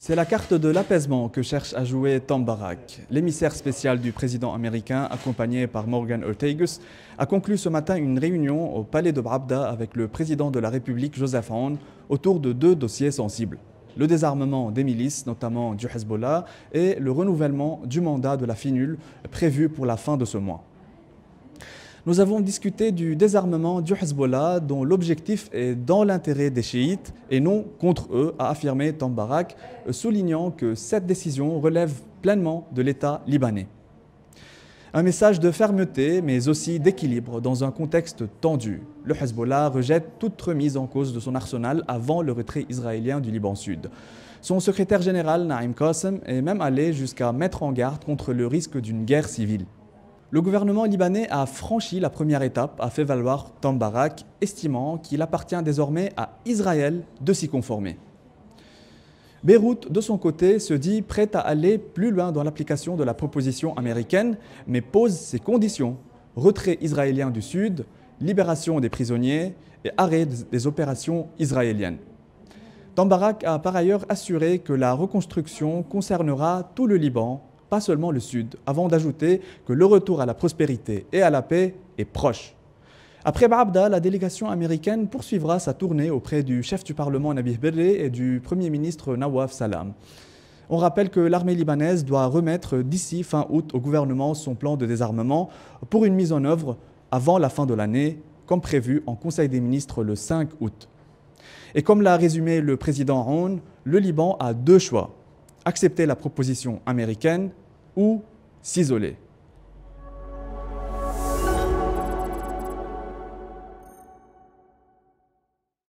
C'est la carte de l'apaisement que cherche à jouer Tom Barak. L'émissaire spécial du président américain, accompagné par Morgan Ortagus, a conclu ce matin une réunion au palais de Bravda avec le président de la République, Joseph Aoun, autour de deux dossiers sensibles. Le désarmement des milices, notamment du Hezbollah, et le renouvellement du mandat de la FINUL prévu pour la fin de ce mois. Nous avons discuté du désarmement du Hezbollah dont l'objectif est dans l'intérêt des chiites et non contre eux, a affirmé Tom Barak, soulignant que cette décision relève pleinement de l'État libanais. Un message de fermeté mais aussi d'équilibre dans un contexte tendu. Le Hezbollah rejette toute remise en cause de son arsenal avant le retrait israélien du Liban Sud. Son secrétaire général, Naim Qassem, est même allé jusqu'à mettre en garde contre le risque d'une guerre civile. Le gouvernement libanais a franchi la première étape, a fait valoir Tom Barak, estimant qu'il appartient désormais à Israël de s'y conformer. Beyrouth, de son côté, se dit prête à aller plus loin dans l'application de la proposition américaine, mais pose ses conditions. Retrait israélien du Sud, libération des prisonniers et arrêt des opérations israéliennes. Tom Barak a par ailleurs assuré que la reconstruction concernera tout le Liban, pas seulement le Sud, avant d'ajouter que le retour à la prospérité et à la paix est proche. Après Bravda, la délégation américaine poursuivra sa tournée auprès du chef du Parlement Nabih Berri et du Premier ministre Nawaf Salam. On rappelle que l'armée libanaise doit remettre d'ici fin août au gouvernement son plan de désarmement pour une mise en œuvre avant la fin de l'année, comme prévu en Conseil des ministres le 5 août. Et comme l'a résumé le président Aoun, le Liban a deux choix: accepter la proposition américaine ou s'isoler.